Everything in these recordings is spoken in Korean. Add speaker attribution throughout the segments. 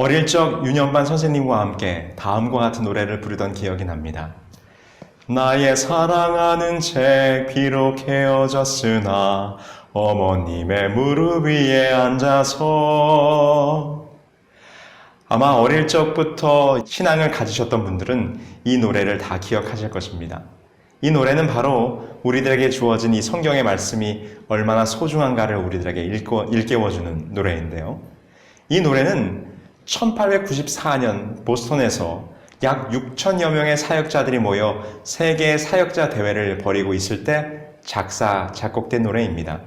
Speaker 1: 어릴 적 유년반 선생님과 함께 다음과 같은 노래를 부르던 기억이 납니다. 나의 사랑하는 책 비록 헤어졌으나 어머님의 무릎 위에 앉아서. 아마 어릴 적부터 신앙을 가지셨던 분들은 이 노래를 다 기억하실 것입니다. 이 노래는 바로 우리들에게 주어진 이 성경의 말씀이 얼마나 소중한가를 우리들에게 일깨워주는 노래인데요. 이 노래는 1894년 보스턴에서 약 6천여 명의 사역자들이 모여 세계 사역자 대회를 벌이고 있을 때 작곡된 노래입니다.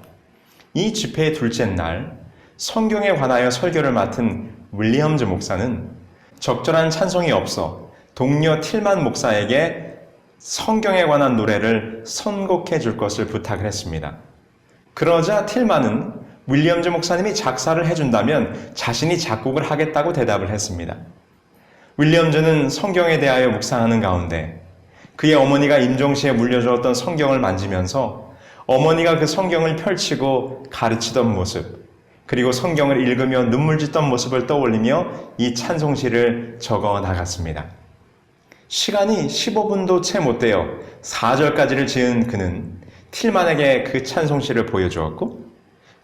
Speaker 1: 이 집회의 둘째 날 성경에 관하여 설교를 맡은 윌리엄즈 목사는 적절한 찬송이 없어 동료 틸만 목사에게 성경에 관한 노래를 선곡해 줄 것을 부탁을 했습니다. 그러자 틸만은 윌리엄즈 목사님이 작사를 해준다면 자신이 작곡을 하겠다고 대답을 했습니다. 윌리엄즈는 성경에 대하여 묵상하는 가운데 그의 어머니가 임종시에 물려주었던 성경을 만지면서 어머니가 그 성경을 펼치고 가르치던 모습, 그리고 성경을 읽으며 눈물 짓던 모습을 떠올리며 이 찬송시를 적어 나갔습니다. 시간이 15분도 채 못 되어 4절까지를 지은 그는 틸만에게 그 찬송시를 보여주었고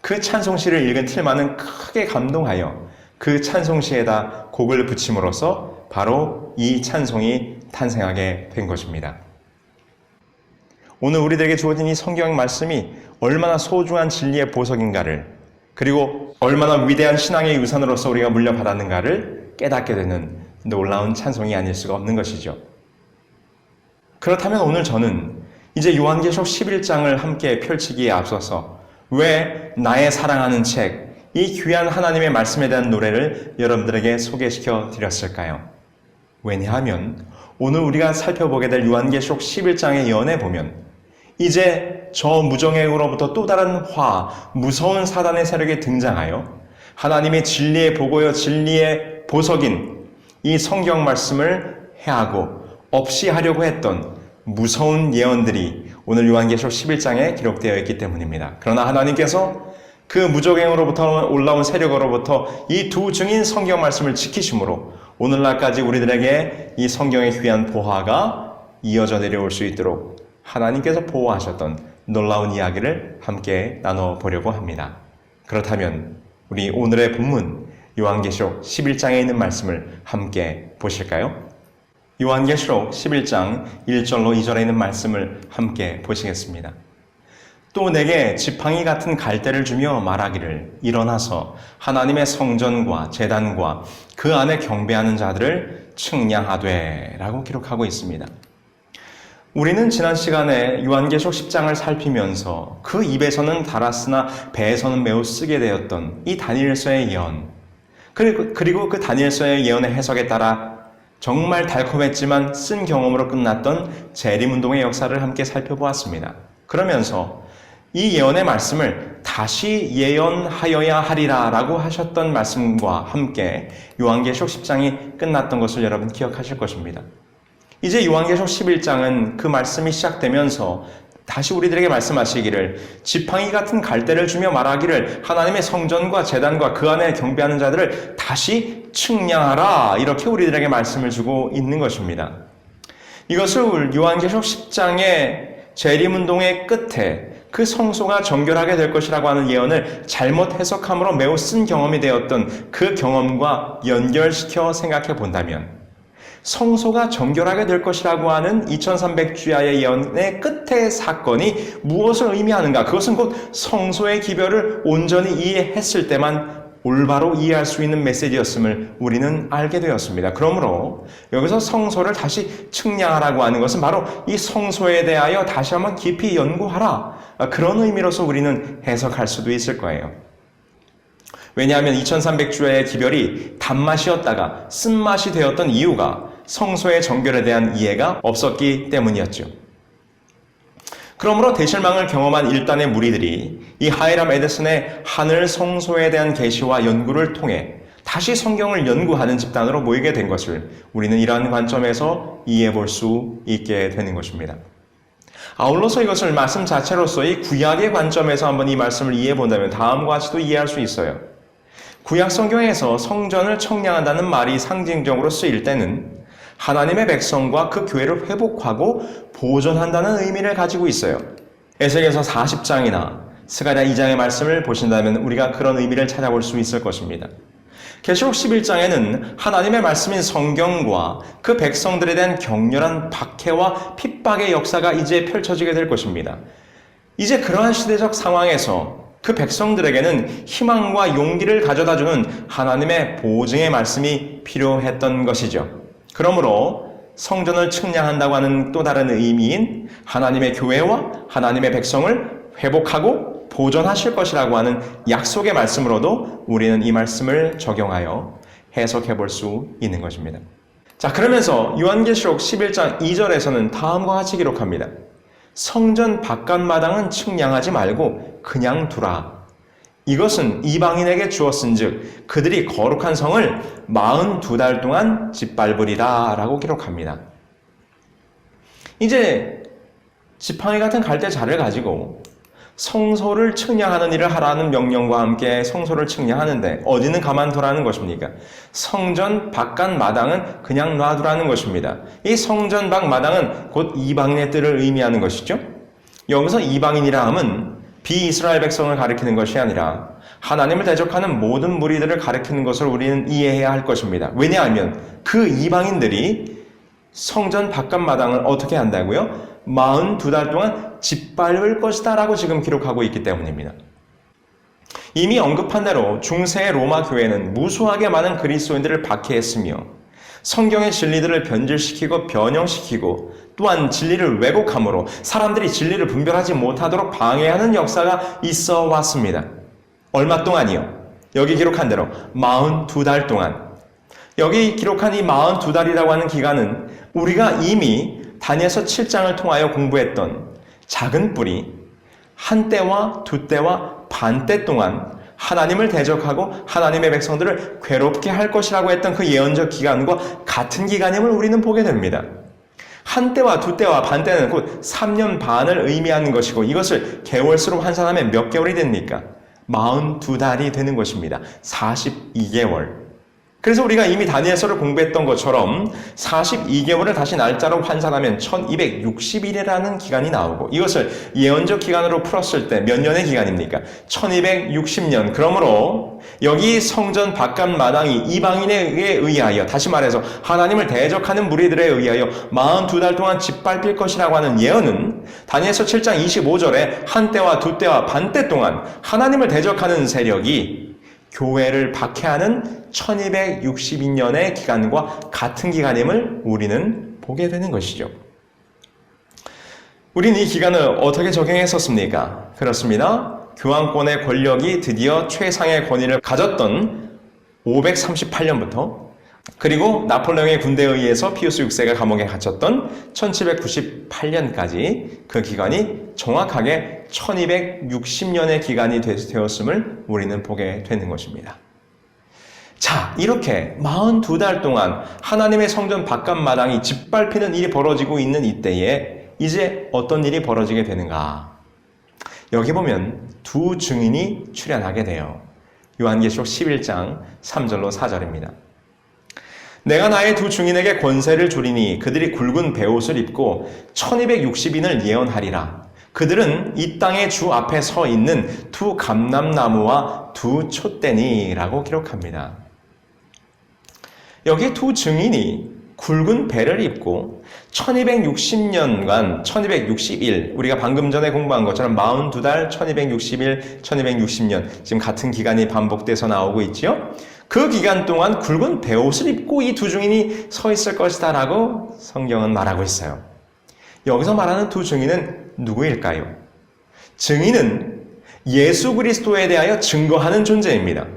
Speaker 1: 그 찬송시를 읽은 틸만은 크게 감동하여 그 찬송시에다 곡을 붙임으로써 바로 이 찬송이 탄생하게 된 것입니다. 오늘 우리들에게 주어진 이 성경 말씀이 얼마나 소중한 진리의 보석인가를, 그리고 얼마나 위대한 신앙의 유산으로서 우리가 물려받았는가를 깨닫게 되는 놀라운 찬송이 아닐 수가 없는 것이죠. 그렇다면 오늘 저는 이제 요한계시록 11장을 함께 펼치기에 앞서서 왜 나의 사랑하는 책, 이 귀한 하나님의 말씀에 대한 노래를 여러분들에게 소개시켜 드렸을까요? 왜냐하면 오늘 우리가 살펴보게 될 요한계시록 11장의 예언에 보면 이제 저 무정행으로부터 또 다른 무서운 사단의 세력이 등장하여 하나님의 진리의 보고요, 진리의 보석인 이 성경 말씀을 해하고 없이 하려고 했던 무서운 예언들이 오늘 요한계시록 11장에 기록되어 있기 때문입니다. 그러나 하나님께서 그 무적행으로부터 올라온 세력으로부터 이 두 증인 성경 말씀을 지키심으로 오늘날까지 우리들에게 이 성경의 귀한 보화가 이어져 내려올 수 있도록 하나님께서 보호하셨던 놀라운 이야기를 함께 나눠보려고 합니다. 그렇다면 우리 오늘의 본문 요한계시록 11장에 있는 말씀을 함께 보실까요? 요한계시록 11장 1절로 2절에 있는 말씀을 함께 보시겠습니다. 또 내게 지팡이 같은 갈대를 주며 말하기를 일어나서 하나님의 성전과 제단과 그 안에 경배하는 자들을 측량하되 라고 기록하고 있습니다. 우리는 지난 시간에 요한계시록 10장을 살피면서 그 입에서는 달았으나 배에서는 매우 쓰게 되었던 이 다니엘서의 예언, 그리고 그 다니엘서의 예언의 해석에 따라 정말 달콤했지만 쓴 경험으로 끝났던 재림운동의 역사를 함께 살펴보았습니다. 그러면서 이 예언의 말씀을 다시 예언하여야 하리라 라고 하셨던 말씀과 함께 요한계시록 10장이 끝났던 것을 여러분 기억하실 것입니다. 이제 요한계시록 11장은 그 말씀이 시작되면서 다시 우리들에게 말씀하시기를 지팡이 같은 갈대를 주며 말하기를 하나님의 성전과 제단과 그 안에 경배하는 자들을 다시 측량하라, 이렇게 우리들에게 말씀을 주고 있는 것입니다. 이것을 요한계시록 10장의 재림운동의 끝에 그 성소가 정결하게 될 것이라고 하는 예언을 잘못 해석함으로 매우 쓴 경험이 되었던 그 경험과 연결시켜 생각해 본다면 성소가 정결하게 될 것이라고 하는 2300주야의 예언의 끝의 사건이 무엇을 의미하는가? 그것은 곧 성소의 기별을 온전히 이해했을 때만 올바로 이해할 수 있는 메시지였음을 우리는 알게 되었습니다. 그러므로 여기서 성소를 다시 측량하라고 하는 것은 바로 이 성소에 대하여 다시 한번 깊이 연구하라, 그런 의미로서 우리는 해석할 수도 있을 거예요. 왜냐하면 2300주야의 기별이 단맛이었다가 쓴맛이 되었던 이유가 성소의 정결에 대한 이해가 없었기 때문이었죠. 그러므로 대실망을 경험한 일단의 무리들이 이 하이람 에데슨의 하늘 성소에 대한 계시와 연구를 통해 다시 성경을 연구하는 집단으로 모이게 된 것을 우리는 이러한 관점에서 이해해 볼 수 있게 되는 것입니다. 아울러서 이것을 말씀 자체로서의 구약의 관점에서 한번 이 말씀을 이해해 본다면 다음과 같이도 이해할 수 있어요. 구약 성경에서 성전을 청량한다는 말이 상징적으로 쓰일 때는 하나님의 백성과 그 교회를 회복하고 보존한다는 의미를 가지고 있어요. 에스겔서 40장이나 스가랴 2장의 말씀을 보신다면 우리가 그런 의미를 찾아볼 수 있을 것입니다. 계시록 11장에는 하나님의 말씀인 성경과 그 백성들에 대한 격렬한 박해와 핍박의 역사가 이제 펼쳐지게 될 것입니다. 이제 그러한 시대적 상황에서 그 백성들에게는 희망과 용기를 가져다주는 하나님의 보증의 말씀이 필요했던 것이죠. 그러므로 성전을 측량한다고 하는 또 다른 의미인 하나님의 교회와 하나님의 백성을 회복하고 보존하실 것이라고 하는 약속의 말씀으로도 우리는 이 말씀을 적용하여 해석해 볼 수 있는 것입니다. 자, 그러면서 요한계시록 11장 2절에서는 다음과 같이 기록합니다. 성전 바깥마당은 측량하지 말고 그냥 두라. 이것은 이방인에게 주었은즉 그들이 거룩한 성을 42달 동안 짓밟으리라 라고 기록합니다. 이제 지팡이 같은 갈대자를 가지고 성소를 측량하는 일을 하라는 명령과 함께 성소를 측량하는데 어디는 가만두라는 것입니까? 성전 바깥 마당은 그냥 놔두라는 것입니다. 이 성전 밖 마당은 곧 이방인의 뜰을 의미하는 것이죠. 여기서 이방인이라 함은 비이스라엘 백성을 가리키는 것이 아니라 하나님을 대적하는 모든 무리들을 가리키는 것을 우리는 이해해야 할 것입니다. 왜냐하면 그 이방인들이 성전 바깥 마당을 어떻게 한다고요? 42달 동안 짓밟을 것이다 라고 지금 기록하고 있기 때문입니다. 이미 언급한 대로 중세의 로마 교회는 무수하게 많은 그리스도인들을 박해했으며 성경의 진리들을 변질시키고 변형시키고 또한 진리를 왜곡함으로 사람들이 진리를 분별하지 못하도록 방해하는 역사가 있어 왔습니다. 얼마 동안이요? 여기 기록한 대로 42달 동안. 여기 기록한 이 42달이라고 하는 기간은 우리가 이미 다니엘서 7장을 통하여 공부했던 작은 뿔이 한 때와 두 때와 반 때 동안 하나님을 대적하고 하나님의 백성들을 괴롭게 할 것이라고 했던 그 예언적 기간과 같은 기간임을 우리는 보게 됩니다. 한 때와 두 때와 반 때는 곧 3년 반을 의미하는 것이고 이것을 개월수로 환산하면 몇 개월이 됩니까? 42달이 되는 것입니다. 42개월. 그래서 우리가 이미 다니엘서를 공부했던 것처럼 42개월을 다시 날짜로 환산하면 1260일이라는 기간이 나오고 이것을 예언적 기간으로 풀었을 때 몇 년의 기간입니까? 1260년. 그러므로 여기 성전 바깥 마당이 이방인에 의하여 다시 말해서 하나님을 대적하는 무리들에 의하여 42달 동안 짓밟힐 것이라고 하는 예언은 다니엘서 7장 25절에 한 때와 두 때와 반 때 동안 하나님을 대적하는 세력이 교회를 박해하는 1262년의 기간과 같은 기간임을 우리는 보게 되는 것이죠. 우리는 이 기간을 어떻게 적용했었습니까? 그렇습니다. 교황권의 권력이 드디어 최상의 권위를 가졌던 538년부터 그리고 나폴레옹의 군대에 의해서 피우스 6세가 감옥에 갇혔던 1798년까지 그 기간이 정확하게 1260년의 기간이 되었음을 우리는 보게 되는 것입니다. 자, 이렇게 42달 동안 하나님의 성전 바깥 마당이 짓밟히는 일이 벌어지고 있는 이때에 이제 어떤 일이 벌어지게 되는가? 여기 보면 두 증인이 출현하게 돼요. 요한계시록 11장 3절로 4절입니다. 내가 나의 두 증인에게 권세를 주리니 그들이 굵은 베옷을 입고 1260인을 예언하리라. 그들은 이 땅의 주 앞에 서 있는 두 감람나무와 두 촛대니라고 기록합니다. 여기 두 증인이 굵은 배를 입고 1260년간 1260일 우리가 방금 전에 공부한 것처럼 42달 1260일 1260년 지금 같은 기간이 반복돼서 나오고 있지요. 그 기간 동안 굵은 베옷을 입고 이 두 증인이 서 있을 것이다 라고 성경은 말하고 있어요. 여기서 말하는 두 증인은 누구일까요? 증인은 예수 그리스도에 대하여 증거하는 존재입니다.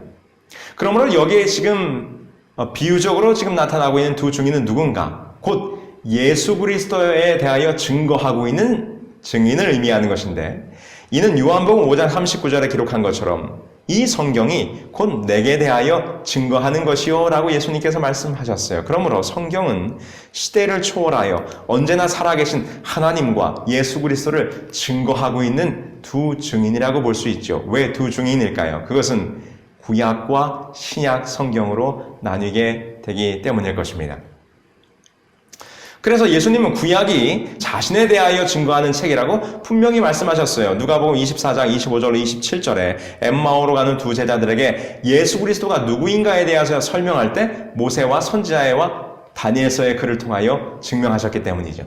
Speaker 1: 그러므로 여기에 지금 비유적으로 지금 나타나고 있는 두 증인은 누군가? 곧 예수 그리스도에 대하여 증거하고 있는 증인을 의미하는 것인데 이는 요한복음 5장 39절에 기록한 것처럼 이 성경이 곧 내게 대하여 증거하는 것이요 라고 예수님께서 말씀하셨어요. 그러므로 성경은 시대를 초월하여 언제나 살아계신 하나님과 예수 그리스도를 증거하고 있는 두 증인이라고 볼 수 있죠. 왜 두 증인일까요? 그것은 구약과 신약 성경으로 나뉘게 되기 때문일 것입니다. 그래서 예수님은 구약이 자신에 대하여 증거하는 책이라고 분명히 말씀하셨어요. 누가복음 24장 25절 27절에 엠마오로 가는 두 제자들에게 예수 그리스도가 누구인가에 대해서 설명할 때 모세와 선지자와 다니엘서의 글을 통하여 증명하셨기 때문이죠.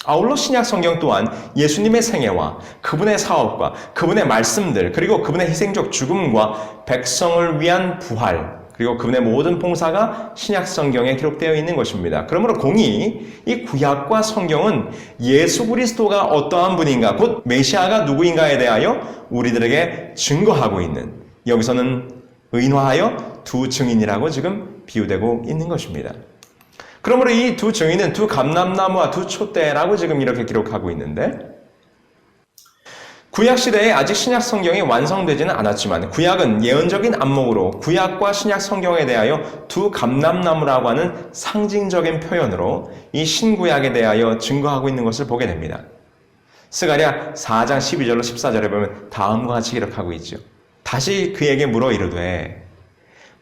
Speaker 1: 아울러 신약 성경 또한 예수님의 생애와 그분의 사업과 그분의 말씀들 그리고 그분의 희생적 죽음과 백성을 위한 부활 그리고 그분의 모든 봉사가 신약 성경에 기록되어 있는 것입니다. 그러므로 공히 이 구약과 성경은 예수 그리스도가 어떠한 분인가 곧 메시아가 누구인가에 대하여 우리들에게 증거하고 있는 여기서는 의인화하여 두 증인이라고 지금 비유되고 있는 것입니다. 그러므로 이 두 증인은 두 감람나무와 두 촛대라고 지금 이렇게 기록하고 있는데 구약시대에 아직 신약 성경이 완성되지는 않았지만 구약은 예언적인 안목으로 구약과 신약 성경에 대하여 두 감람나무라고 하는 상징적인 표현으로 이 신구약에 대하여 증거하고 있는 것을 보게 됩니다. 스가랴 4장 12절로 14절에 보면 다음과 같이 기록하고 있죠. 다시 그에게 물어 이르되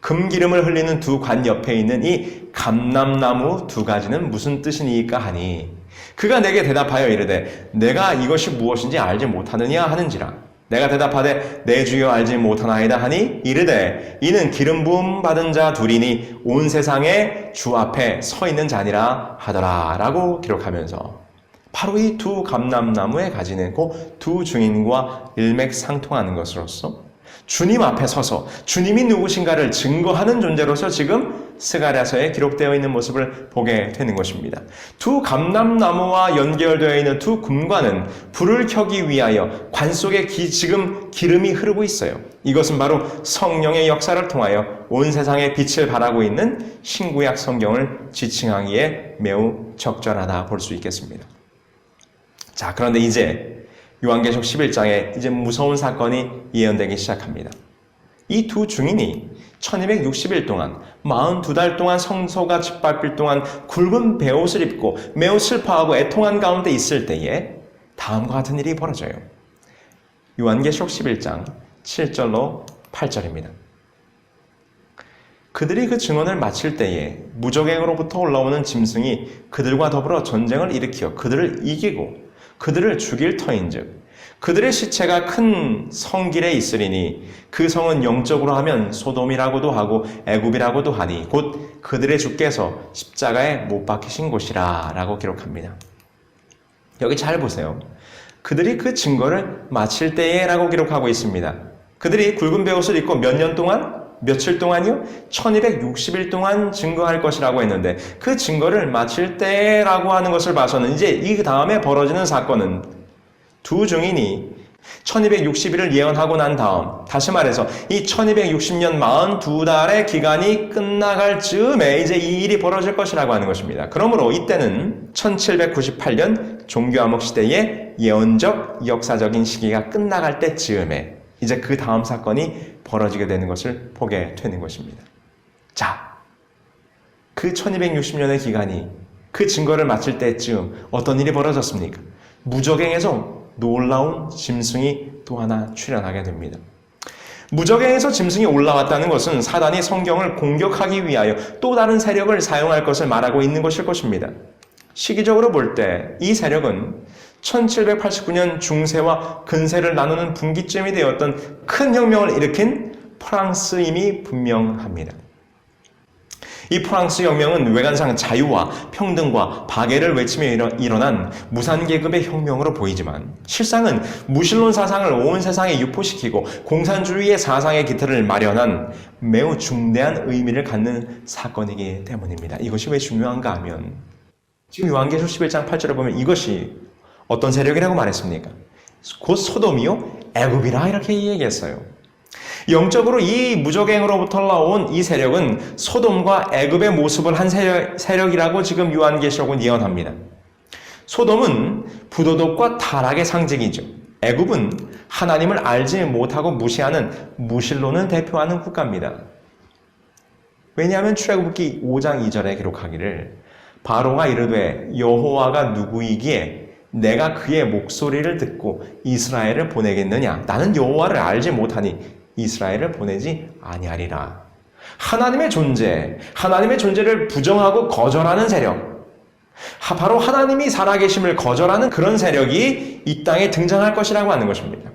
Speaker 1: 금기름을 흘리는 두 관 옆에 있는 이 감람나무 두 가지는 무슨 뜻이니까 하니 그가 내게 대답하여 이르되 내가 이것이 무엇인지 알지 못하느냐 하는지라 내가 대답하되 내 주여 알지 못하나이다 하니 이르되 이는 기름 부음 받은 자 둘이니 온 세상에 주 앞에 서 있는 자니라 하더라 라고 기록하면서 바로 이 두 감람나무의 가지는 그 두 증인과 일맥상통하는 것으로서 주님 앞에 서서 주님이 누구신가를 증거하는 존재로서 지금 스가랴서에 기록되어 있는 모습을 보게 되는 것입니다. 두 감람나무와 연결되어 있는 두 금관은 불을 켜기 위하여 관 속에 지금 기름이 흐르고 있어요. 이것은 바로 성령의 역사를 통하여 온 세상에 빛을 발하고 있는 신구약 성경을 지칭하기에 매우 적절하다 볼 수 있겠습니다. 자, 그런데 이제 요한계시록 11장에 이제 무서운 사건이 예언되기 시작합니다. 이 두 증인이 1260일 동안 42달 동안 성소가 짓밟힐 동안 굵은 베옷을 입고 매우 슬퍼하고 애통한 가운데 있을 때에 다음과 같은 일이 벌어져요. 요한계시록 11장 7절로 8절입니다. 그들이 그 증언을 마칠 때에 무적행으로부터 올라오는 짐승이 그들과 더불어 전쟁을 일으켜 그들을 이기고 그들을 죽일 터인즉 그들의 시체가 큰 성길에 있으리니 그 성은 영적으로 하면 소돔이라고도 하고 애굽이라고도 하니 곧 그들의 주께서 십자가에 못 박히신 곳이라 라고 기록합니다. 여기 잘 보세요. 그들이 그 증거를 마칠 때에 라고 기록하고 있습니다. 그들이 굵은 베옷을 입고 몇 년 동안? 며칠 동안이요? 1260일 동안 증거할 것이라고 했는데 그 증거를 마칠 때라고 하는 것을 봐서는 이제 이 다음에 벌어지는 사건은 두 증인이 1260일을 예언하고 난 다음 다시 말해서 이 1260년 42달의 기간이 끝나갈 즈음에 이제 이 일이 벌어질 것이라고 하는 것입니다. 그러므로 이때는 1798년 종교암흑 시대의 예언적 역사적인 시기가 끝나갈 때쯤에 이제 그 다음 사건이 벌어지게 되는 것을 보게 되는 것입니다. 자, 그 1260년의 기간이 그 증거를 마칠 때쯤 어떤 일이 벌어졌습니까? 무적행에서 놀라운 짐승이 또 하나 출현하게 됩니다. 무적행에서 짐승이 올라왔다는 것은 사단이 성경을 공격하기 위하여 또 다른 세력을 사용할 것을 말하고 있는 것일 것입니다. 시기적으로 볼 때 이 세력은 1789년 중세와 근세를 나누는 분기점이 되었던 큰 혁명을 일으킨 프랑스임이 분명합니다. 이 프랑스 혁명은 외관상 자유와 평등과 박애를 외치며 일어난 무산계급의 혁명으로 보이지만 실상은 무신론 사상을 온 세상에 유포시키고 공산주의의 사상의 기틀을 마련한 매우 중대한 의미를 갖는 사건이기 때문입니다. 이것이 왜 중요한가 하면 지금 요한계시록 11장 8절에 보면 이것이 어떤 세력이라고 말했습니까? 곧 소돔이요 애굽이라 이렇게 얘기했어요. 영적으로 이 무적행으로부터 나온 이 세력은 소돔과 애굽의 모습을 한 세력이라고 지금 요한계시록은 예언합니다. 소돔은 부도덕과 타락의 상징이죠. 애굽은 하나님을 알지 못하고 무시하는 무신론을 대표하는 국가입니다. 왜냐하면 출애굽기 5장 2절에 기록하기를 바로가 이르되 여호와가 누구이기에 내가 그의 목소리를 듣고 이스라엘을 보내겠느냐? 나는 여호와를 알지 못하니 이스라엘을 보내지 아니하리라. 하나님의 존재를 부정하고 거절하는 세력, 바로 하나님이 살아계심을 거절하는 그런 세력이 이 땅에 등장할 것이라고 하는 것입니다.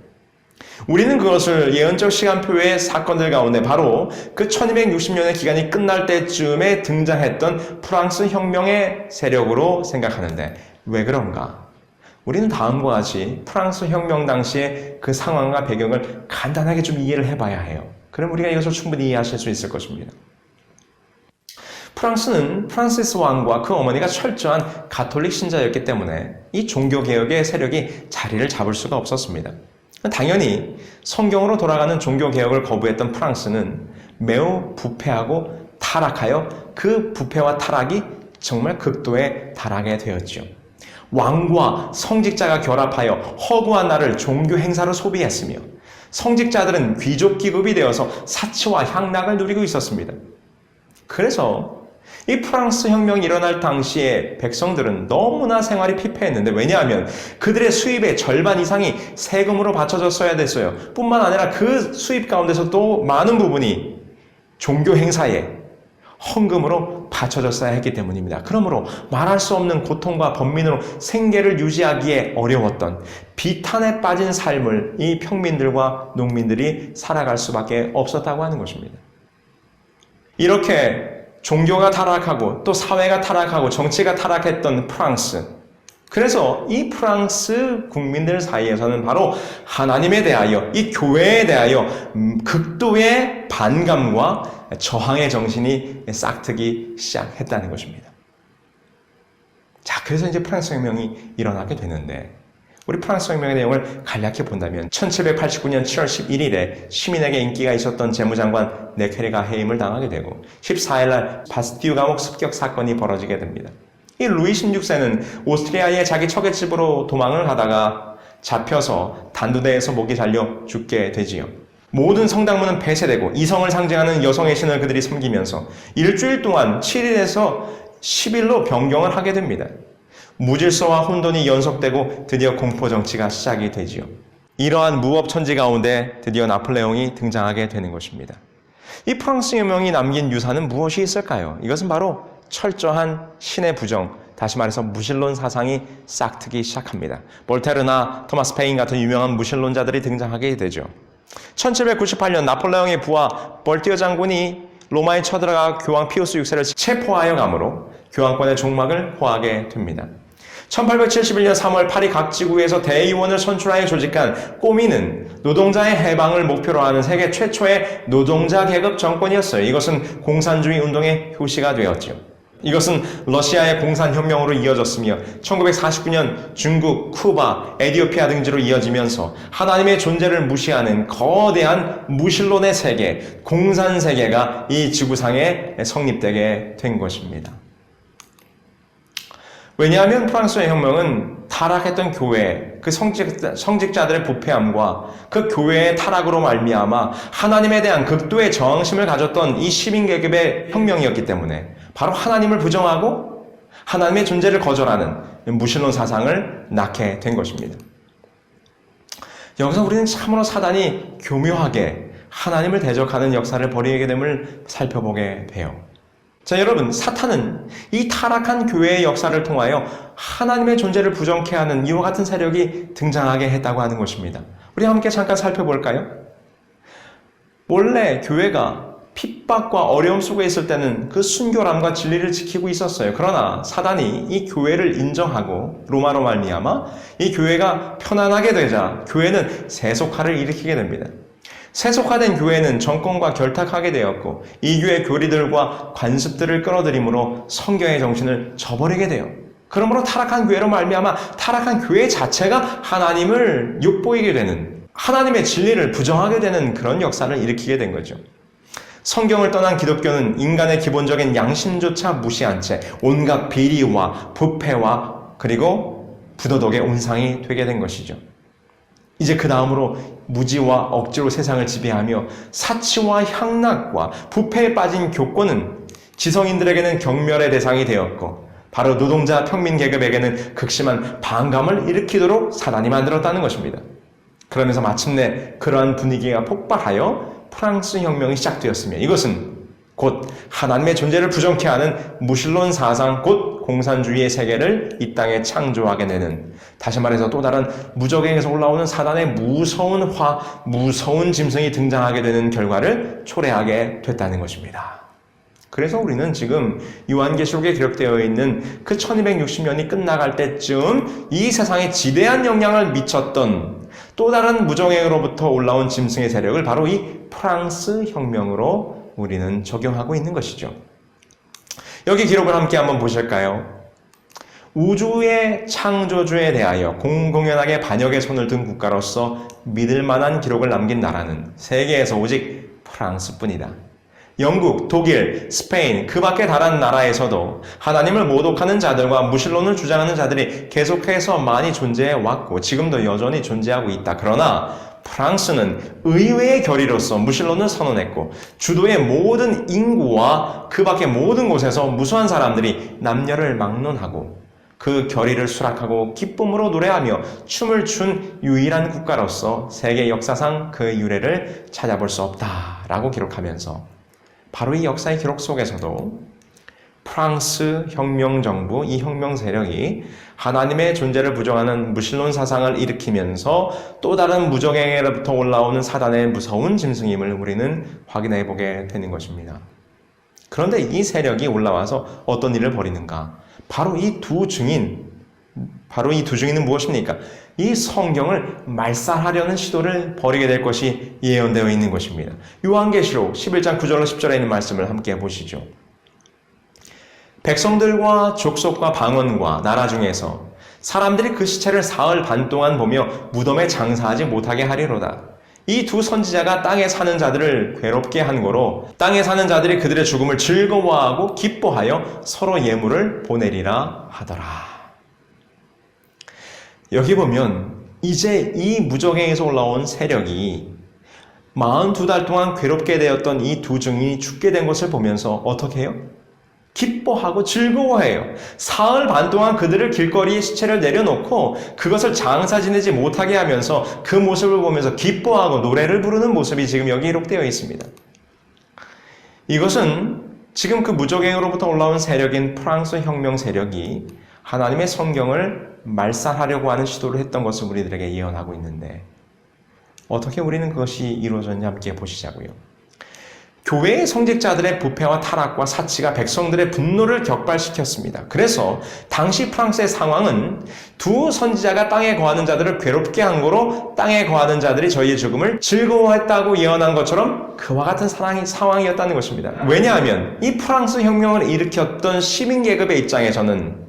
Speaker 1: 우리는 그것을 예언적 시간표의 사건들 가운데 바로 그 1260년의 기간이 끝날 때쯤에 등장했던 프랑스 혁명의 세력으로 생각하는데 왜 그런가? 우리는 다음과 같이 프랑스 혁명 당시의 그 상황과 배경을 간단하게 좀 이해를 해봐야 해요. 그럼 우리가 이것을 충분히 이해하실 수 있을 것입니다. 프랑스는 프란시스 왕과 그 어머니가 철저한 가톨릭 신자였기 때문에 이 종교개혁의 세력이 자리를 잡을 수가 없었습니다. 당연히 성경으로 돌아가는 종교개혁을 거부했던 프랑스는 매우 부패하고 타락하여 그 부패와 타락이 정말 극도에 달하게 되었죠. 왕과 성직자가 결합하여 허구한 날을 종교 행사로 소비했으며 성직자들은 귀족 기급이 되어서 사치와 향락을 누리고 있었습니다. 그래서 이 프랑스 혁명이 일어날 당시에 백성들은 너무나 생활이 피폐했는데, 왜냐하면 그들의 수입의 절반 이상이 세금으로 바쳐졌어야 됐어요. 뿐만 아니라 그 수입 가운데서 또 많은 부분이 종교 행사에 헌금으로 바쳐졌어야 했기 때문입니다. 그러므로 말할 수 없는 고통과 번민으로 생계를 유지하기에 어려웠던 비탄에 빠진 삶을 이 평민들과 농민들이 살아갈 수밖에 없었다고 하는 것입니다. 이렇게 종교가 타락하고 또 사회가 타락하고 정치가 타락했던 프랑스, 그래서 이 프랑스 국민들 사이에서는 바로 하나님에 대하여, 이 교회에 대하여 극도의 반감과 저항의 정신이 싹트기 시작했다는 것입니다. 자, 그래서 이제 프랑스 혁명이 일어나게 되는데, 우리 프랑스 혁명의 내용을 간략히 본다면 1789년 7월 11일에 시민에게 인기가 있었던 재무장관 네케레가 해임을 당하게 되고 14일날 바스티유 감옥 습격 사건이 벌어지게 됩니다. 이 루이 16세는 오스트리아의 자기 처갓집으로 도망을 하다가 잡혀서 단두대에서 목이 잘려 죽게 되지요. 모든 성당문은 폐쇄되고 이성을 상징하는 여성의 신을 그들이 섬기면서 일주일 동안 7일에서 10일로 변경을 하게 됩니다. 무질서와 혼돈이 연속되고 드디어 공포정치가 시작이 되지요. 이러한 무법천지 가운데 드디어 나폴레옹이 등장하게 되는 것입니다. 이 프랑스 혁명이 남긴 유산은 무엇이 있을까요? 이것은 바로 철저한 신의 부정, 다시 말해서 무신론 사상이 싹트기 시작합니다. 볼테르나 토마스 페인 같은 유명한 무신론자들이 등장하게 되죠. 1798년 나폴레옹의 부하 벌티어 장군이 로마에 쳐들어가 교황 피우스 6세를 체포하여 가므로 교황권의 종막을 호하게 됩니다. 1871년 3월 파리 각 지구에서 대의원을 선출하여 조직한 꼬미는 노동자의 해방을 목표로 하는 세계 최초의 노동자 계급 정권이었어요. 이것은 공산주의 운동의 효시가 되었죠. 이것은 러시아의 공산혁명으로 이어졌으며 1949년 중국, 쿠바, 에티오피아 등지로 이어지면서 하나님의 존재를 무시하는 거대한 무신론의 세계, 공산세계가 이 지구상에 성립되게 된 것입니다. 왜냐하면 프랑스의 혁명은 타락했던 교회, 그 성직자들의 부패함과 그 교회의 타락으로 말미암아 하나님에 대한 극도의 저항심을 가졌던 이 시민계급의 혁명이었기 때문에 바로 하나님을 부정하고 하나님의 존재를 거절하는 무신론 사상을 낳게 된 것입니다. 여기서 우리는 참으로 사단이 교묘하게 하나님을 대적하는 역사를 벌이게 됨을 살펴보게 돼요. 자, 여러분, 사탄은 이 타락한 교회의 역사를 통하여 하나님의 존재를 부정케 하는 이와 같은 세력이 등장하게 했다고 하는 것입니다. 우리 함께 잠깐 살펴볼까요? 원래 교회가 핍박과 어려움 속에 있을 때는 그 순결함과 진리를 지키고 있었어요. 그러나 사단이 이 교회를 인정하고 로마로 말미암아 이 교회가 편안하게 되자 교회는 세속화를 일으키게 됩니다. 세속화된 교회는 정권과 결탁하게 되었고 이교의 교리들과 관습들을 끌어들임으로 성경의 정신을 저버리게 돼요. 그러므로 타락한 교회로 말미암아 타락한 교회 자체가 하나님을 욕보이게 되는, 하나님의 진리를 부정하게 되는 그런 역사를 일으키게 된 거죠. 성경을 떠난 기독교는 인간의 기본적인 양심조차 무시한 채 온갖 비리와 부패와 그리고 부도덕의 온상이 되게 된 것이죠. 이제 그 다음으로 무지와 억지로 세상을 지배하며 사치와 향락과 부패에 빠진 교권은 지성인들에게는 경멸의 대상이 되었고 바로 노동자 평민 계급에게는 극심한 반감을 일으키도록 사단이 만들었다는 것입니다. 그러면서 마침내 그러한 분위기가 폭발하여 프랑스 혁명이 시작되었으며 이것은 곧 하나님의 존재를 부정케 하는 무신론 사상 곧 공산주의의 세계를 이 땅에 창조하게 되는, 다시 말해서 또 다른 무적행에서 올라오는 사단의 무서운 짐승이 등장하게 되는 결과를 초래하게 됐다는 것입니다. 그래서 우리는 지금 요한계시록에 기록되어 있는 그 1260년이 끝나갈 때쯤 이 세상에 지대한 영향을 미쳤던 또 다른 무정행으로부터 올라온 짐승의 세력을 바로 이 프랑스 혁명으로 우리는 적용하고 있는 것이죠. 여기 기록을 함께 한번 보실까요? 우주의 창조주에 대하여 공공연하게 반역의 손을 든 국가로서 믿을 만한 기록을 남긴 나라는 세계에서 오직 프랑스뿐이다. 영국, 독일, 스페인, 그 밖에 다른 나라에서도 하나님을 모독하는 자들과 무신론을 주장하는 자들이 계속해서 많이 존재해 왔고 지금도 여전히 존재하고 있다. 그러나 프랑스는 의회의 결의로서 무신론을 선언했고 주도의 모든 인구와 그 밖의 모든 곳에서 무수한 사람들이 남녀를 막론하고 그 결의를 수락하고 기쁨으로 노래하며 춤을 춘 유일한 국가로서 세계 역사상 그 유래를 찾아볼 수 없다라고 기록하면서 바로 이 역사의 기록 속에서도 프랑스 혁명 정부, 이 혁명 세력이 하나님의 존재를 부정하는 무신론 사상을 일으키면서 또 다른 무정행에로부터 올라오는 사단의 무서운 짐승임을 우리는 확인해 보게 되는 것입니다. 그런데 이 세력이 올라와서 어떤 일을 벌이는가? 바로 이 두 증인은 무엇입니까? 이 성경을 말살하려는 시도를 벌이게 될 것이 예언되어 있는 것입니다. 요한계시록 11장 9절로 10절에 있는 말씀을 함께 보시죠. 백성들과 족속과 방언과 나라 중에서 사람들이 그 시체를 사흘 반 동안 보며 무덤에 장사하지 못하게 하리로다. 이 두 선지자가 땅에 사는 자들을 괴롭게 한 거로 땅에 사는 자들이 그들의 죽음을 즐거워하고 기뻐하여 서로 예물을 보내리라 하더라. 여기 보면 이제 이 무적행에서 올라온 세력이 42달 동안 괴롭게 되었던 이 두 증인이 죽게 된 것을 보면서 어떻게 해요? 기뻐하고 즐거워해요. 사흘 반 동안 그들을 길거리에 시체를 내려놓고 그것을 장사 지내지 못하게 하면서 그 모습을 보면서 기뻐하고 노래를 부르는 모습이 지금 여기 기록되어 있습니다. 이것은 지금 그 무적행으로부터 올라온 세력인 프랑스 혁명 세력이 하나님의 성경을 말살하려고 하는 시도를 했던 것을 우리들에게 예언하고 있는데 어떻게 우리는 그것이 이루어졌냐 함께 보시자고요. 교회의 성직자들의 부패와 타락과 사치가 백성들의 분노를 격발시켰습니다. 그래서 당시 프랑스의 상황은 두 선지자가 땅에 거하는 자들을 괴롭게 한 거로 땅에 거하는 자들이 저희의 죽음을 즐거워했다고 예언한 것처럼 그와 같은 상황이었다는 것입니다. 왜냐하면 이 프랑스 혁명을 일으켰던 시민계급의 입장에서는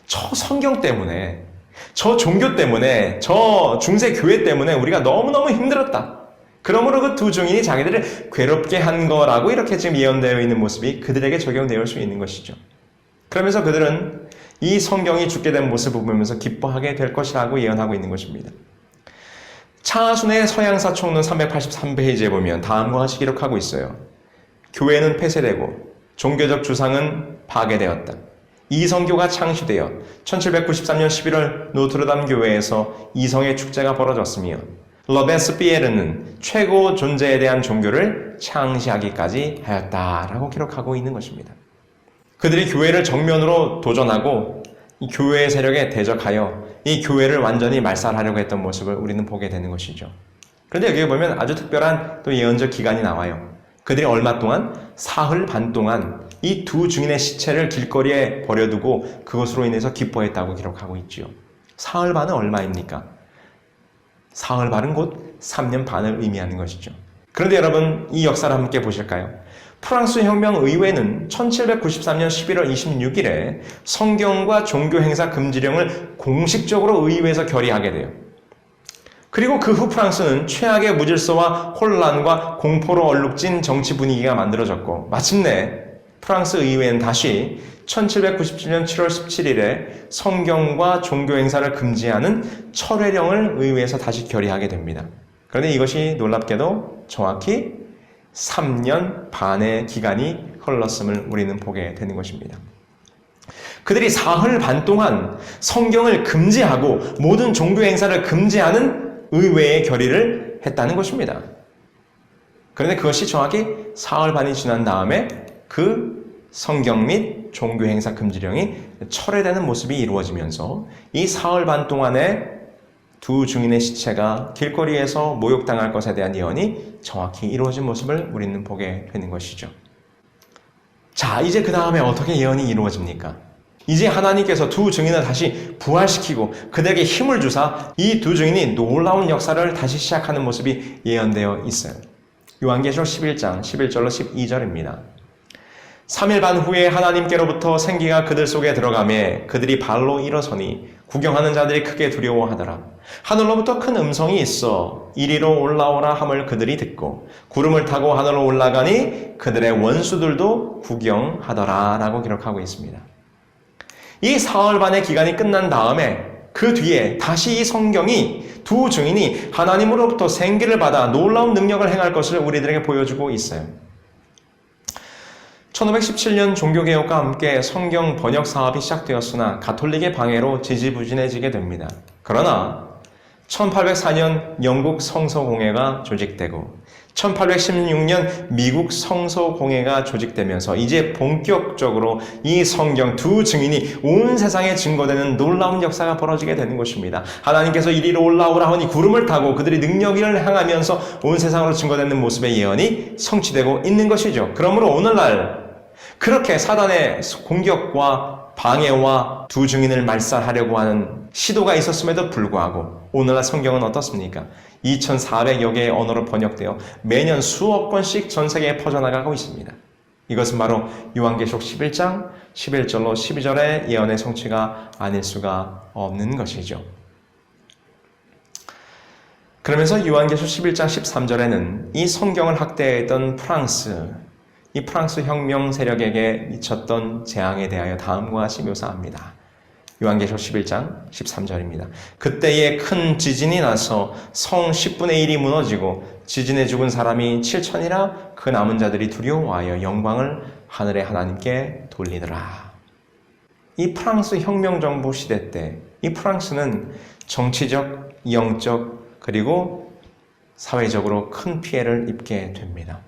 Speaker 1: 저 성경 때문에, 저 종교 때문에, 저 중세교회 때문에 우리가 너무너무 힘들었다. 그러므로 그 두 증인이 자기들을 괴롭게 한 거라고 이렇게 지금 예언되어 있는 모습이 그들에게 적용되어 수 있는 것이죠. 그러면서 그들은 이 성경이 죽게 된 모습을 보면서 기뻐하게 될 것이라고 예언하고 있는 것입니다. 차하순의 서양사 총론 383페이지에 보면 다음과 같이 기록하고 있어요. 교회는 폐쇄되고 종교적 주상은 파괴되었다. 이성교가 창시되어 1793년 11월 노트르담 교회에서 이성의 축제가 벌어졌으며 러베스피에르는 최고 존재에 대한 종교를 창시하기까지 하였다라고 기록하고 있는 것입니다. 그들이 교회를 정면으로 도전하고 이 교회의 세력에 대적하여 이 교회를 완전히 말살하려고 했던 모습을 우리는 보게 되는 것이죠. 그런데 여기 보면 아주 특별한 또 예언적 기간이 나와요. 그들이 얼마 동안? 사흘 반 동안 이 두 증인의 시체를 길거리에 버려두고 그것으로 인해서 기뻐했다고 기록하고 있지요. 사흘 반은 얼마입니까? 사흘 반은 곧 3년 반을 의미하는 것이죠. 그런데 여러분 이 역사를 함께 보실까요? 프랑스 혁명 의회는 1793년 11월 26일에 성경과 종교 행사 금지령을 공식적으로 의회에서 결의하게 돼요. 그리고 그 후 프랑스는 최악의 무질서와 혼란과 공포로 얼룩진 정치 분위기가 만들어졌고 마침내 프랑스 의회는 다시 1797년 7월 17일에 성경과 종교 행사를 금지하는 철회령을 의회에서 다시 결의하게 됩니다. 그런데 이것이 놀랍게도 정확히 3년 반의 기간이 흘렀음을 우리는 보게 되는 것입니다. 그들이 사흘 반 동안 성경을 금지하고 모든 종교 행사를 금지하는 의회의 결의를 했다는 것입니다. 그런데 그것이 정확히 사흘 반이 지난 다음에 그 성경 및 종교 행사 금지령이 철회되는 모습이 이루어지면서 이 사흘 반 동안에 두 증인의 시체가 길거리에서 모욕당할 것에 대한 예언이 정확히 이루어진 모습을 우리는 보게 되는 것이죠. 자, 이제 그 다음에 어떻게 예언이 이루어집니까? 이제 하나님께서 두 증인을 다시 부활시키고 그들에게 힘을 주사 이 두 증인이 놀라운 역사를 다시 시작하는 모습이 예언되어 있어요. 요한계시록 11장 11절로 12절입니다. 3일 반 후에 하나님께로부터 생기가 그들 속에 들어가매 그들이 발로 일어서니 구경하는 자들이 크게 두려워하더라. 하늘로부터 큰 음성이 있어 이리로 올라오라 함을 그들이 듣고 구름을 타고 하늘로 올라가니 그들의 원수들도 구경하더라 라고 기록하고 있습니다. 이 사흘 반의 기간이 끝난 다음에 그 뒤에 다시 이 성경이 두 증인이 하나님으로부터 생기를 받아 놀라운 능력을 행할 것을 우리들에게 보여주고 있어요. 1517년 종교개혁과 함께 성경 번역 사업이 시작되었으나 가톨릭의 방해로 지지부진해지게 됩니다. 그러나 1804년 영국 성서공회가 조직되고 1816년 미국 성서공회가 조직되면서 이제 본격적으로 이 성경 두 증인이 온 세상에 증거되는 놀라운 역사가 벌어지게 되는 것입니다. 하나님께서 이리로 올라오라 하니 구름을 타고 그들이 능력을 행하면서 온 세상으로 증거되는 모습의 예언이 성취되고 있는 것이죠. 그러므로 오늘날 그렇게 사단의 공격과 방해와 두 증인을 말살하려고 하는 시도가 있었음에도 불구하고 오늘날 성경은 어떻습니까? 2400여 개의 언어로 번역되어 매년 수억 권씩 전 세계에 퍼져나가고 있습니다. 이것은 바로 요한계시록 11장 11절로 12절의 예언의 성취가 아닐 수가 없는 것이죠. 그러면서 요한계시록 11장 13절에는 이 성경을 학대했던 이 프랑스 혁명 세력에게 미쳤던 재앙에 대하여 다음과 같이 묘사합니다. 요한계시록 11장 13절입니다. 그때에 큰 지진이 나서 성 10분의 1이 무너지고 지진에 죽은 사람이 7천이라 그 남은 자들이 두려워하여 영광을 하늘의 하나님께 돌리더라. 이 프랑스 혁명정부 시대 때 이 프랑스는 정치적, 영적 그리고 사회적으로 큰 피해를 입게 됩니다.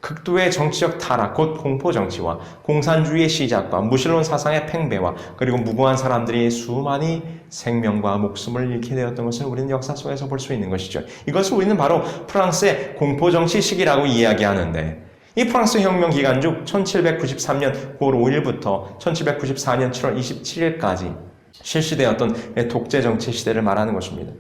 Speaker 1: 극도의 정치적 타락, 곧 공포정치와 공산주의의 시작과 무신론 사상의 팽배와 그리고 무고한 사람들이 수많이 생명과 목숨을 잃게 되었던 것을 우리는 역사 속에서 볼 수 있는 것이죠. 이것을 우리는 바로 프랑스의 공포정치 시기라고 이야기하는데 이 프랑스 혁명 기간 중 1793년 9월 5일부터 1794년 7월 27일까지 실시되었던 독재정치 시대를 말하는 것입니다.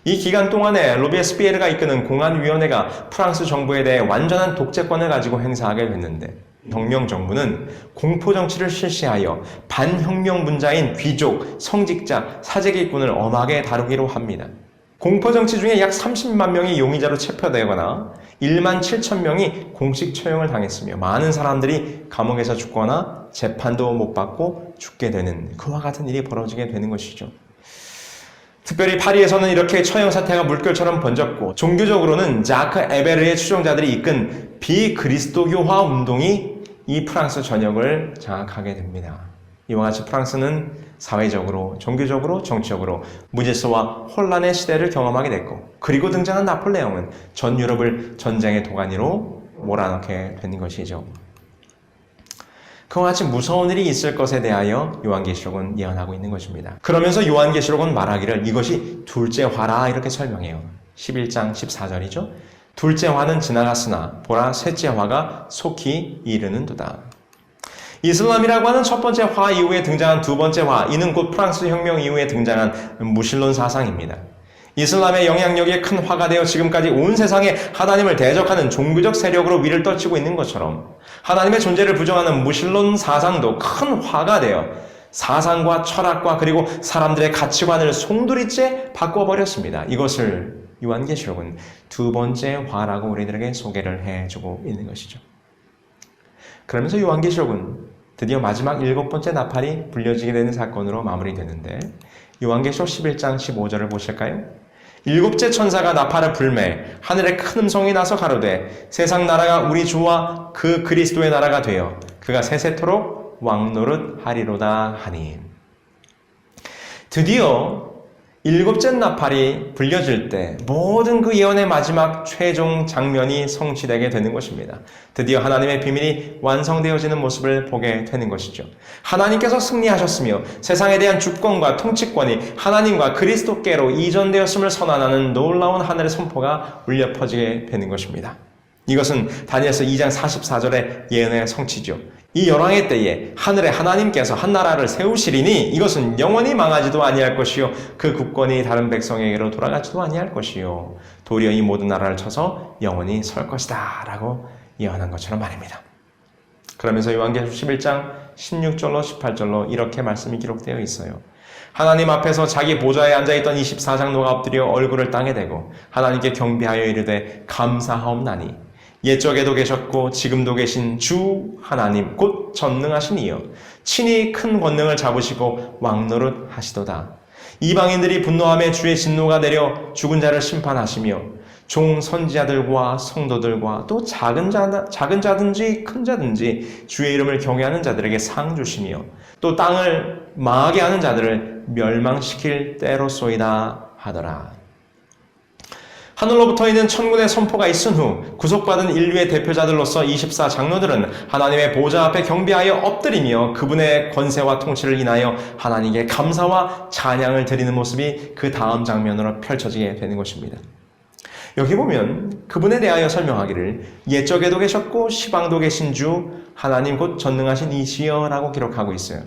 Speaker 1: 이 기간 동안에 로베스피에르가 이끄는 공안위원회가 프랑스 정부에 대해 완전한 독재권을 가지고 행사하게 됐는데 혁명정부는 공포정치를 실시하여 반혁명분자인 귀족, 성직자, 사재기꾼을 엄하게 다루기로 합니다. 공포정치 중에 약 30만 명이 용의자로 체포되거나 1만 7천 명이 공식 처형을 당했으며 많은 사람들이 감옥에서 죽거나 재판도 못 받고 죽게 되는 그와 같은 일이 벌어지게 되는 것이죠. 특별히 파리에서는 이렇게 처형 사태가 물결처럼 번졌고 종교적으로는 자크 에베르의 추종자들이 이끈 비그리스도교화 운동이 이 프랑스 전역을 장악하게 됩니다. 이와 같이 프랑스는 사회적으로, 종교적으로, 정치적으로 무질서와 혼란의 시대를 경험하게 됐고 그리고 등장한 나폴레옹은 전 유럽을 전쟁의 도가니로 몰아넣게 된 것이죠. 그와 같이 무서운 일이 있을 것에 대하여 요한계시록은 예언하고 있는 것입니다. 그러면서 요한계시록은 말하기를 이것이 둘째 화라 이렇게 설명해요. 11장 14절이죠. 둘째 화는 지나갔으나 보라 셋째 화가 속히 이르는도다. 이슬람이라고 하는 첫 번째 화 이후에 등장한 두 번째 화, 이는 곧 프랑스 혁명 이후에 등장한 무신론 사상입니다. 이슬람의 영향력이 큰 화가 되어 지금까지 온 세상에 하나님을 대적하는 종교적 세력으로 위를 떨치고 있는 것처럼 하나님의 존재를 부정하는 무신론 사상도 큰 화가 되어 사상과 철학과 그리고 사람들의 가치관을 송두리째 바꿔버렸습니다. 이것을 요한계시록은 두 번째 화라고 우리들에게 소개를 해주고 있는 것이죠. 그러면서 요한계시록은 드디어 마지막 7번째 나팔이 불려지게 되는 사건으로 마무리되는데 요한계시록 11장 15절을 보실까요? 일곱째 천사가 나팔을 불매 하늘에 큰 음성이 나서 가로되 세상 나라가 우리 주와 그 그리스도의 나라가 되어 그가 세세토록 왕노릇 하리로다 하니. 드디어 일곱째 나팔이 불려질 때 모든 그 예언의 마지막 최종 장면이 성취되게 되는 것입니다. 드디어 하나님의 비밀이 완성되어지는 모습을 보게 되는 것이죠. 하나님께서 승리하셨으며 세상에 대한 주권과 통치권이 하나님과 그리스도께로 이전되었음을 선언하는 놀라운 하늘의 선포가 울려 퍼지게 되는 것입니다. 이것은 다니엘서 2장 44절의 예언의 성취죠. 이 열왕의 때에 하늘에 하나님께서 한 나라를 세우시리니 이것은 영원히 망하지도 아니할 것이요 그 국권이 다른 백성에게로 돌아가지도 아니할 것이요 도리어 이 모든 나라를 쳐서 영원히 설 것이다 라고 예언한 것처럼 말입니다. 그러면서 요한계시록 11장 16절로 18절로 이렇게 말씀이 기록되어 있어요. 하나님 앞에서 자기 보좌에 앉아있던 24장로가 엎드려 얼굴을 땅에 대고 하나님께 경배하여 이르되 감사하옵나니 옛적에도 계셨고 지금도 계신 주 하나님 곧 전능하신 이여 친히 큰 권능을 잡으시고 왕노릇 하시도다. 이방인들이 분노하며 주의 진노가 내려 죽은 자를 심판하시며 종 선지자들과 성도들과 또 작은 자든지 큰 자든지 주의 이름을 경외하는 자들에게 상 주시며 또 땅을 망하게 하는 자들을 멸망시킬 때로소이다 하더라. 하늘로부터 있는 천군의 선포가 있은 후 구속받은 인류의 대표자들로서 24장로들은 하나님의 보좌 앞에 경배하여 엎드리며 그분의 권세와 통치를 인하여 하나님께 감사와 찬양을 드리는 모습이 그 다음 장면으로 펼쳐지게 되는 것입니다. 여기 보면 그분에 대하여 설명하기를 옛적에도 계셨고 시방도 계신 주 하나님 곧 전능하신 이시여 라고 기록하고 있어요.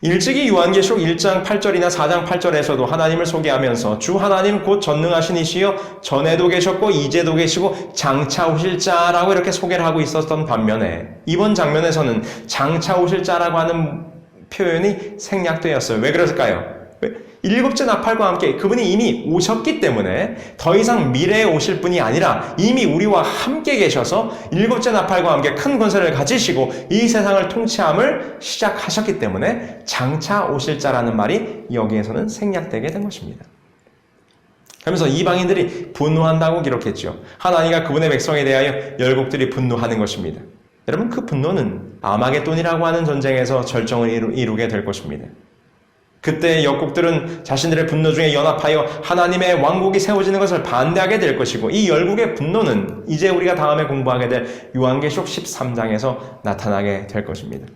Speaker 1: 일찍이 요한계시록 1장 8절이나 4장 8절에서도 하나님을 소개하면서 주 하나님 곧 전능하신 이시여 전에도 계셨고 이제도 계시고 장차 오실 자라고 이렇게 소개를 하고 있었던 반면에 이번 장면에서는 장차 오실 자라고 하는 표현이 생략되었어요. 왜 그랬을까요? 일곱째 나팔과 함께 그분이 이미 오셨기 때문에 더 이상 미래에 오실 분이 아니라 이미 우리와 함께 계셔서 일곱째 나팔과 함께 큰 권세를 가지시고 이 세상을 통치함을 시작하셨기 때문에 장차 오실 자라는 말이 여기에서는 생략되게 된 것입니다. 그러면서 이방인들이 분노한다고 기록했죠. 하나님과 그분의 백성에 대하여 열국들이 분노하는 것입니다. 여러분 그 분노는 아마겟돈이라고 하는 전쟁에서 절정을 이루게 될 것입니다. 그때 역국들은 자신들의 분노 중에 연합하여 하나님의 왕국이 세워지는 것을 반대하게 될 것이고 이 열국의 분노는 이제 우리가 다음에 공부하게 될 요한계시록 13장에서 나타나게 될 것입니다.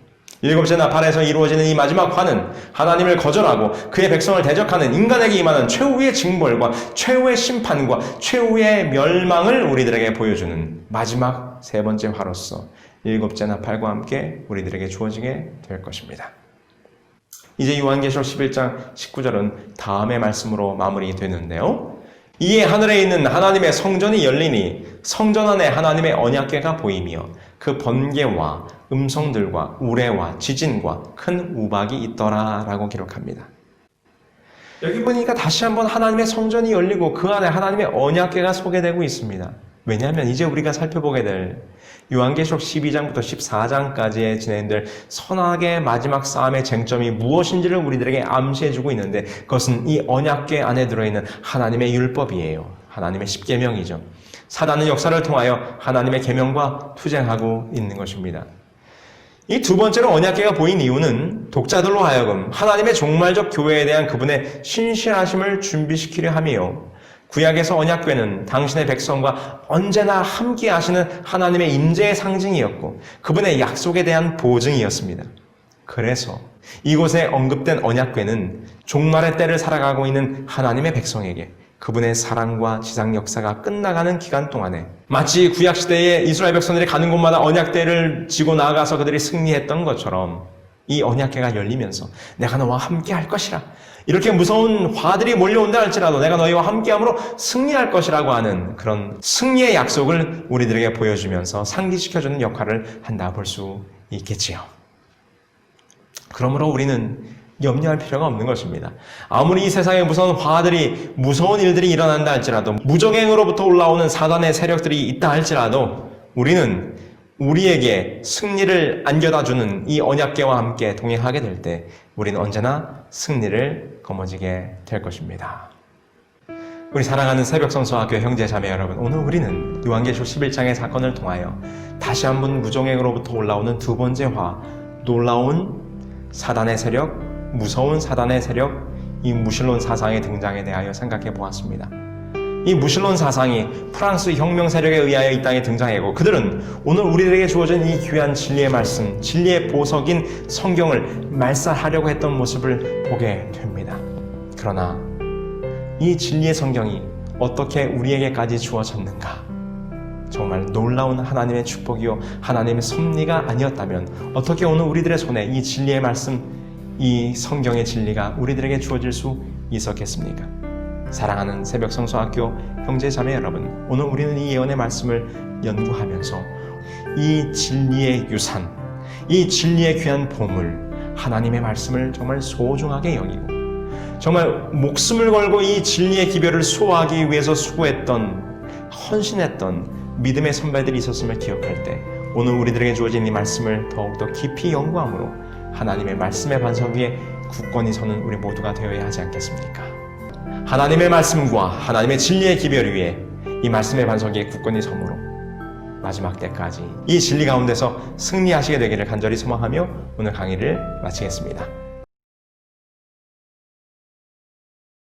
Speaker 1: 일곱째 나팔에서 이루어지는 이 마지막 화는 하나님을 거절하고 그의 백성을 대적하는 인간에게 임하는 최후의 징벌과 최후의 심판과 최후의 멸망을 우리들에게 보여주는 마지막 세 번째 화로서 일곱째 나팔과 함께 우리들에게 주어지게 될 것입니다. 이제 요한계시록 11장 19절은 다음의 말씀으로 마무리되는데요. 이에 하늘에 있는 하나님의 성전이 열리니 성전 안에 하나님의 언약궤가 보이며 그 번개와 음성들과 우레와 지진과 큰 우박이 있더라 라고 기록합니다. 여기 보니까 다시 한번 하나님의 성전이 열리고 그 안에 하나님의 언약궤가 소개되고 있습니다. 왜냐하면 이제 우리가 살펴보게 될 요한계시록 12장부터 14장까지의 진행될 선악의 마지막 싸움의 쟁점이 무엇인지를 우리들에게 암시해주고 있는데 그것은 이 언약궤 안에 들어있는 하나님의 율법이에요. 하나님의 십계명이죠. 사단은 역사를 통하여 하나님의 계명과 투쟁하고 있는 것입니다. 이 두 번째로 언약궤가 보인 이유는 독자들로 하여금 하나님의 종말적 교회에 대한 그분의 신실하심을 준비시키려 함이요. 구약에서 언약궤는 당신의 백성과 언제나 함께 하시는 하나님의 임재의 상징이었고 그분의 약속에 대한 보증이었습니다. 그래서 이곳에 언급된 언약궤는 종말의 때를 살아가고 있는 하나님의 백성에게 그분의 사랑과 지상 역사가 끝나가는 기간 동안에 마치 구약시대에 이스라엘 백성들이 가는 곳마다 언약궤를 지고 나아가서 그들이 승리했던 것처럼 이 언약궤가 열리면서 내가 너와 함께 할 것이라 이렇게 무서운 화들이 몰려온다 할지라도 내가 너희와 함께함으로 승리할 것이라고 하는 그런 승리의 약속을 우리들에게 보여주면서 상기시켜주는 역할을 한다 볼 수 있겠지요. 그러므로 우리는 염려할 필요가 없는 것입니다. 아무리 이 세상에 무서운 일들이 일어난다 할지라도 무적행으로부터 올라오는 사단의 세력들이 있다 할지라도 우리는 우리에게 승리를 안겨다주는 이 언약궤와 함께 동행하게 될 때 우리는 언제나 승리를 거머쥐게 될 것입니다. 우리 사랑하는 새벽성서학교 형제 자매 여러분, 오늘 우리는 요한계시록 11장의 사건을 통하여 다시 한번 무정행으로부터 올라오는 두 번째 화, 놀라운 사단의 세력, 무서운 사단의 세력, 이 무신론 사상의 등장에 대하여 생각해 보았습니다. 이 무신론 사상이 프랑스 혁명 세력에 의하여 이 땅에 등장하고 그들은 오늘 우리들에게 주어진 이 귀한 진리의 말씀, 진리의 보석인 성경을 말살하려고 했던 모습을 보게 됩니다. 그러나 이 진리의 성경이 어떻게 우리에게까지 주어졌는가? 정말 놀라운 하나님의 축복이요 하나님의 섭리가 아니었다면 어떻게 오늘 우리들의 손에 이 진리의 말씀, 이 성경의 진리가 우리들에게 주어질 수 있었겠습니까? 사랑하는 새벽성서학교 형제자매 여러분, 오늘 우리는 이 예언의 말씀을 연구하면서 이 진리의 유산, 이 진리의 귀한 보물, 하나님의 말씀을 정말 소중하게 여기고 정말 목숨을 걸고 이 진리의 기별을 수호하기 위해서 수고했던, 헌신했던 믿음의 선배들이 있었음을 기억할 때 오늘 우리들에게 주어진 이 말씀을 더욱더 깊이 연구함으로 하나님의 말씀의 반석 위에 굳건히 서는 우리 모두가 되어야 하지 않겠습니까? 하나님의 말씀과 하나님의 진리의 기별 위에 이 말씀의 반석 위에 굳건히 서므로 마지막 때까지 이 진리 가운데서 승리하시게 되기를 간절히 소망하며 오늘 강의를 마치겠습니다.